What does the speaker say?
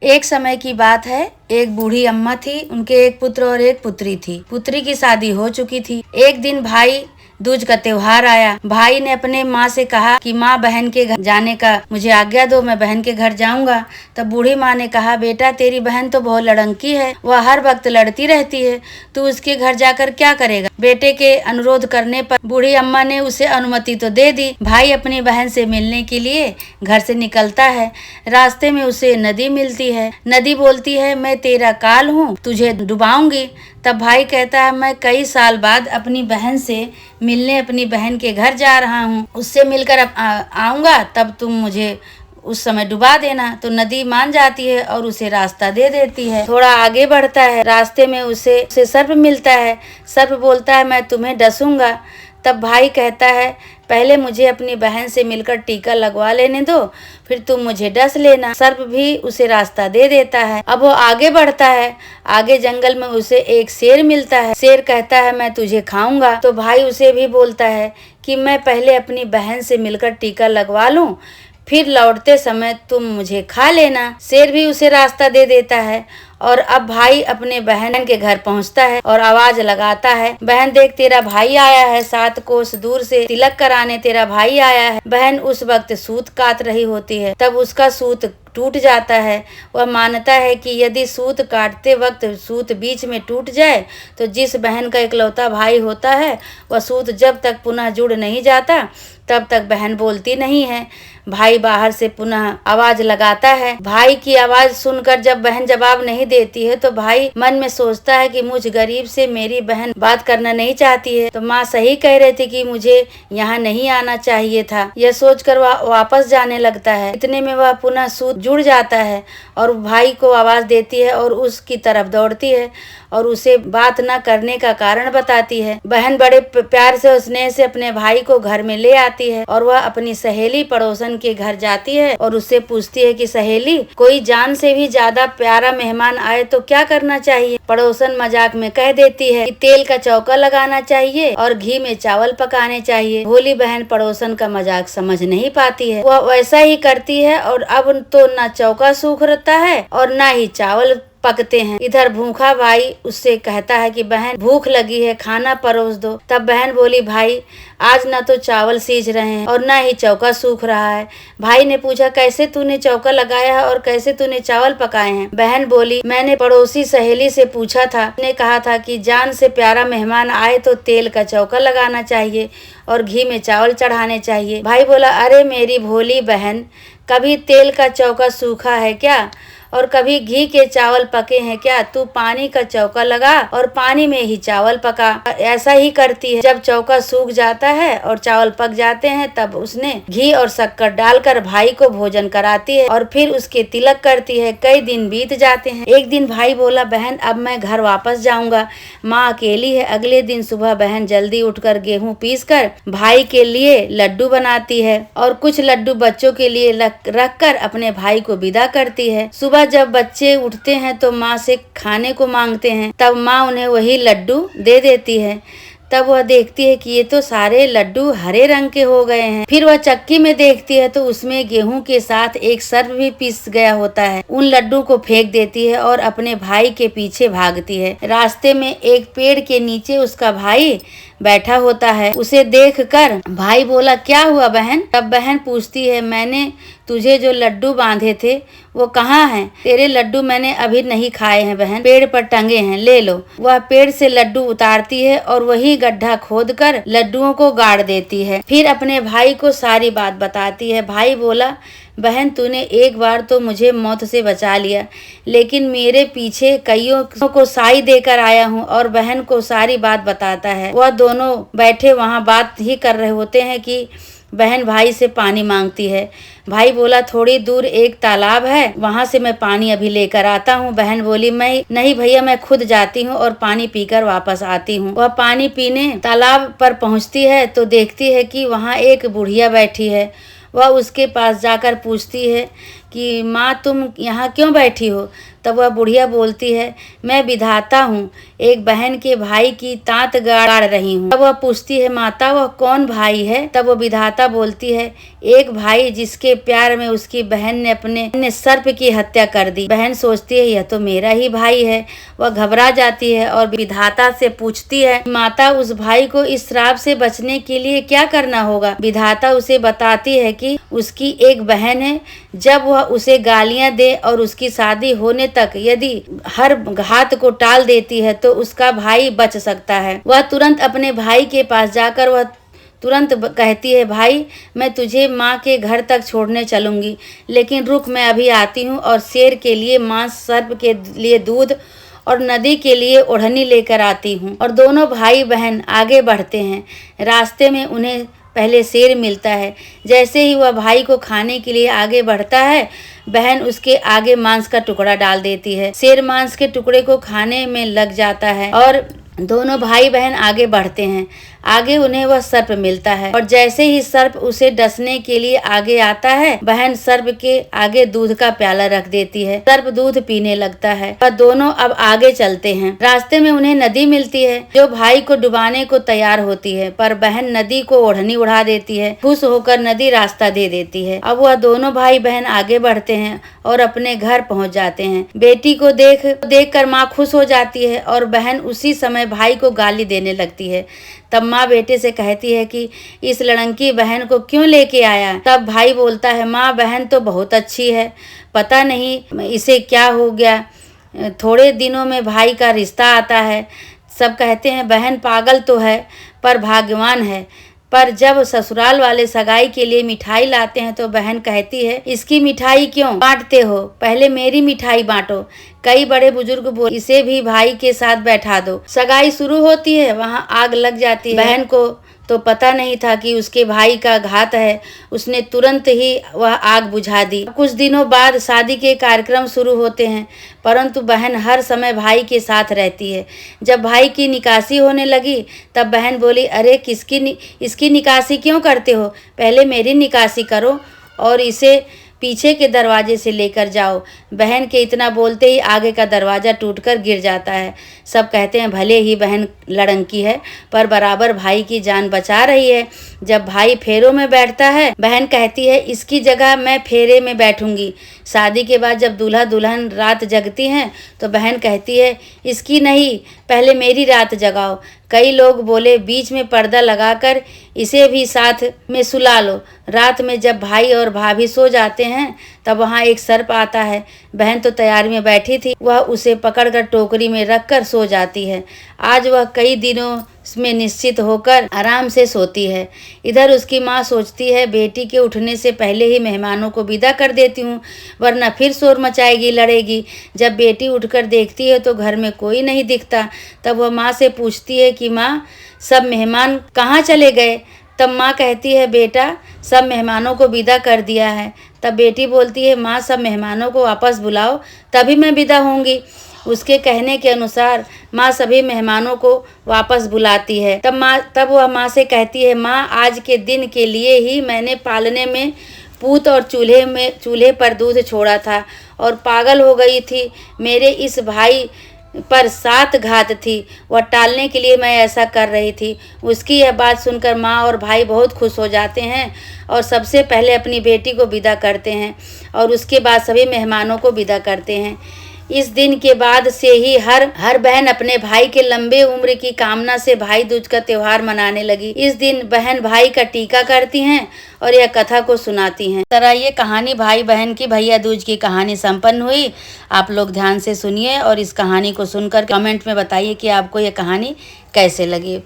एक समय की बात है। एक बूढ़ी अम्मा थी, उनके एक पुत्र और एक पुत्री थी। पुत्री की शादी हो चुकी थी। एक दिन भाई दूज का त्योहार आया। भाई ने अपने माँ से कहा कि माँ, बहन के घर जाने का मुझे आज्ञा दो, मैं बहन के घर जाऊंगा। तब बूढ़ी माँ ने कहा, बेटा तेरी बहन तो बहुत लड़ंकी है, वह हर वक्त लड़ती रहती है, तू उसके घर जाकर क्या करेगा। बेटे के अनुरोध करने पर बूढ़ी अम्मा ने उसे अनुमति तो दे दी। भाई अपनी बहन से मिलने के लिए घर से निकलता है। रास्ते में उसे नदी मिलती है। नदी बोलती है, मैं तेरा काल हूँ, तुझे डुबाऊंगी। तब भाई कहता है, मैं कई साल बाद अपनी बहन से मिलने अपनी बहन के घर जा रहा हूँ, उससे मिलकर आऊंगा, तब तुम मुझे उस समय डुबा देना। तो नदी मान जाती है और उसे रास्ता दे देती है। थोड़ा आगे बढ़ता है, रास्ते में उसे सर्प मिलता है। सर्प बोलता है, मैं तुम्हें डसूंगा। तब भाई कहता है, पहले मुझे अपनी बहन से मिलकर टीका लगवा लेने दो, फिर तुम मुझे डस लेना। सर्प भी उसे रास्ता दे देता है। अब वो आगे बढ़ता है। आगे जंगल में उसे एक शेर मिलता है। शेर कहता है, मैं तुझे खाऊंगा। तो भाई उसे भी बोलता है कि मैं पहले अपनी बहन से मिलकर टीका लगवा लूं, फिर लौटते समय तुम मुझे खा लेना। शेर भी उसे रास्ता दे देता है। और अब भाई अपने बहन के घर पहुंचता है और आवाज लगाता है, बहन देख, तेरा भाई आया है, 7 कोस दूर से तिलक कराने तेरा भाई आया है। बहन उस वक्त सूत काट रही होती है। तब उसका सूत टूट जाता है। वह मानता है कि यदि सूत काटते वक्त सूत बीच में टूट जाए तो जिस बहन का इकलौता भाई होता है वह सूत जब तक पुनः जुड़ नहीं जाता तब तक बहन बोलती नहीं है। भाई बाहर से पुनः आवाज लगाता है। भाई की आवाज सुनकर जब बहन जवाब नहीं देती है तो भाई मन में सोचता है कि मुझ गरीब से मेरी बहन बात करना नहीं चाहती है, तो माँ सही कह रही थी कि मुझे यहाँ नहीं आना चाहिए था। यह सोचकर वह वापस जाने लगता है। इतने में वह पुनः सूत जुड़ जाता है और भाई को आवाज देती है और उसकी तरफ दौड़ती है और उसे बात न करने का कारण बताती है। बहन बड़े प्यार से और स्नेह से अपने भाई को घर में ले आती है और वह अपनी सहेली पड़ोसन के घर जाती है और उससे पूछती है कि सहेली, कोई जान से भी ज्यादा प्यारा मेहमान आए तो क्या करना चाहिए। पड़ोसन मजाक में कह देती है कि तेल का चौका लगाना चाहिए और घी में चावल पकाने चाहिए। भोली बहन पड़ोसन का मजाक समझ नहीं पाती है। वह वैसा ही करती है और अब तो न चौका सूख रहता है और न ही चावल पकते हैं। इधर भूखा भाई उससे कहता है कि बहन भूख लगी है, खाना परोस दो। तब बहन बोली, भाई आज न तो चावल सीज रहे हैं और न ही चौका सूख रहा है। भाई ने पूछा, कैसे तूने चौका लगाया है और कैसे तूने चावल पकाए हैं। बहन बोली, मैंने पड़ोसी सहेली से पूछा था, उसने कहा था कि जान से प्यारा मेहमान आए तो तेल का चौका लगाना चाहिए और घी में चावल चढ़ाने चाहिए। भाई बोला, अरे मेरी भोली बहन, कभी तेल का चौका सूखा है क्या और कभी घी के चावल पके हैं क्या। तू पानी का चौका लगा और पानी में ही चावल पका। ऐसा ही करती है। जब चौका सूख जाता है और चावल पक जाते हैं तब उसने घी और शक्कर डालकर भाई को भोजन कराती है और फिर उसके तिलक करती है। कई दिन बीत जाते हैं। एक दिन भाई बोला, बहन अब मैं घर वापस जाऊंगा, माँ अकेली है। अगले दिन सुबह बहन जल्दी उठकर गेहूं पीसकर भाई के लिए लड्डू बनाती है और कुछ लड्डू बच्चों के लिए रख कर अपने भाई को विदा करती है। सुबह जब बच्चे उठते हैं तो माँ से खाने को मांगते हैं, तब माँ उन्हें वही लड्डू दे देती है। तब वह देखती है कि ये तो सारे लड्डू हरे रंग के हो गए हैं। फिर वह चक्की में देखती है तो उसमें गेहूं के साथ एक सर्प भी पिस गया होता है। उन लड्डू को फेंक देती है और अपने भाई के पीछे भागती है। रास्ते में एक पेड़ के नीचे उसका भाई बैठा होता है। उसे देखकर भाई बोला, क्या हुआ बहन। तब बहन पूछती है, मैंने तुझे जो लड्डू बांधे थे वो कहाँ हैं। तेरे लड्डू मैंने अभी नहीं खाए हैं बहन, पेड़ पर टंगे हैं, ले लो। वह पेड़ से लड्डू उतारती है और वही गड्ढा खोदकर लड्डुओं को गाड़ देती है। फिर अपने भाई को सारी बात बताती है। भाई बोला, बहन तूने एक बार तो मुझे मौत से बचा लिया, लेकिन मेरे पीछे कईयों को साई देकर आया हूँ। और बहन को सारी बात बताता है। वह दोनों बैठे वहाँ बात ही कर रहे होते हैं कि बहन भाई से पानी मांगती है। भाई बोला, थोड़ी दूर एक तालाब है, वहाँ से मैं पानी अभी लेकर आता हूँ। बहन बोली, मैं नहीं भैया, मैं खुद जाती हूँ और पानी पीकर वापस आती हूँ। वह पानी पीने तालाब पर पहुँचती है तो देखती है कि वहाँ एक बुढ़िया बैठी है। वह उसके पास जाकर पूछती है कि माँ तुम यहाँ क्यों बैठी हो। तब वह बुढ़िया बोलती है, मैं विधाता हूँ, एक बहन के भाई की तांत गाड़ रही हूँ। तब वह पूछती है, माता वह कौन भाई है? तब वो विधाता बोलती है, एक भाई जिसके प्यार में उसकी बहन ने अपने सर्प की हत्या कर दी। बहन सोचती है यह तो मेरा ही भाई है। वह घबरा जाती है और विधाता से पूछती है, माता उस भाई को इस श्राप से बचने के लिए क्या करना होगा? विधाता उसे बताती है कि उसकी एक बहन है, जब वह उसे गालियां दे और उसकी शादी होने तक यदि हर घात को टाल देती है तो उसका भाई बच सकता है। वह तुरंत अपने भाई के पास जाकर वह तुरंत कहती है, भाई मैं तुझे माँ के घर तक छोड़ने चलूंगी, लेकिन रुक, मैं अभी आती हूँ और शेर के लिए मांस, सर्प के लिए दूध और नदी के लिए ओढ़नी लेकर आती हूँ। और दोनों भाई बहन आगे बढ़ते हैं। रास्ते में उन्हें पहले शेर मिलता है। जैसे ही वह भाई को खाने के लिए आगे बढ़ता है, बहन उसके आगे मांस का टुकड़ा डाल देती है। शेर मांस के टुकड़े को खाने में लग जाता है और दोनों भाई बहन आगे बढ़ते हैं। आगे उन्हें वह सर्प मिलता है और जैसे ही सर्प उसे डसने के लिए आगे आता है, बहन सर्प के आगे दूध का प्याला रख देती है। सर्प दूध पीने लगता है। वह दोनों अब आगे चलते हैं। रास्ते में उन्हें नदी मिलती है जो भाई को डुबाने को तैयार होती है, पर बहन नदी को ओढ़नी उड़ा देती है। खुश होकर नदी रास्ता दे देती है। अब वह दोनों भाई बहन आगे बढ़ते हैं और अपने घर पहुंच जाते हैं। बेटी को देख कर माँ खुश हो जाती है और बहन उसी समय भाई को गाली देने लगती है। तब माँ बेटे से कहती है कि इस लड़की बहन को क्यों लेके आया? तब भाई बोलता है, माँ बहन तो बहुत अच्छी है, पता नहीं इसे क्या हो गया, थोड़े दिनों में भाई का रिश्ता आता है। सब कहते हैं बहन पागल तो है पर भाग्यवान है। पर जब ससुराल वाले सगाई के लिए मिठाई लाते हैं तो बहन कहती है, इसकी मिठाई क्यों बांटते हो, पहले मेरी मिठाई बांटो। कई बड़े बुजुर्ग बोले, इसे भी भाई के साथ बैठा दो। सगाई शुरू होती है, वहाँ आग लग जाती है। बहन को तो पता नहीं था कि उसके भाई का घात है। उसने तुरंत ही वह आग बुझा दी। कुछ दिनों बाद शादी के कार्यक्रम शुरू होते हैं, परंतु बहन हर समय भाई के साथ रहती है। जब भाई की निकासी होने लगी तब बहन बोली, अरे इसकी निकासी क्यों करते हो, पहले मेरी निकासी करो और इसे पीछे के दरवाजे से लेकर जाओ। बहन के इतना बोलते ही आगे का दरवाज़ा टूटकर गिर जाता है। सब कहते हैं भले ही बहन लड़ंकी है पर बराबर भाई की जान बचा रही है। जब भाई फेरों में बैठता है, बहन कहती है, इसकी जगह मैं फेरे में बैठूंगी। शादी के बाद जब दूल्हा दुल्हन रात जगती हैं तो बहन कहती है, इसकी नहीं, पहले मेरी रात जगाओ। कई लोग बोले, बीच में पर्दा लगाकर इसे भी साथ में सुला लो। रात में जब भाई और भाभी सो जाते हैं तब वहाँ एक सर्प आता है। बहन तो तैयारी में बैठी थी, वह उसे पकड़कर टोकरी में रखकर सो जाती है। आज वह कई दिनों में निश्चित होकर आराम से सोती है। इधर उसकी माँ सोचती है, बेटी के उठने से पहले ही मेहमानों को विदा कर देती हूँ, वरना फिर शोर मचाएगी, लड़ेगी। जब बेटी उठकर देखती है तो घर में कोई नहीं दिखता। तब वह माँ से पूछती है कि माँ, सब मेहमान कहाँ चले गए? तब माँ कहती है, बेटा सब मेहमानों को विदा कर दिया है। तब बेटी बोलती है, माँ सब मेहमानों को वापस बुलाओ तभी मैं विदा होंगी। उसके कहने के अनुसार माँ सभी मेहमानों को वापस बुलाती है। तब वह माँ से कहती है, माँ आज के दिन के लिए ही मैंने पालने में पूत और चूल्हे पर दूध छोड़ा था और पागल हो गई थी। मेरे इस भाई पर 7 घात थी, वह टालने के लिए मैं ऐसा कर रही थी। उसकी यह बात सुनकर माँ और भाई बहुत खुश हो जाते हैं और सबसे पहले अपनी बेटी को विदा करते हैं और उसके बाद सभी मेहमानों को विदा करते हैं। इस दिन के बाद से ही हर बहन अपने भाई के लंबे उम्र की कामना से भाई दूज का त्योहार मनाने लगी। इस दिन बहन भाई का टीका करती हैं और यह कथा को सुनाती हैं। तरह ये कहानी भाई बहन की भैया दूज की कहानी संपन्न हुई। आप लोग ध्यान से सुनिए और इस कहानी को सुनकर कमेंट में बताइए कि आपको यह कहानी कैसे लगी।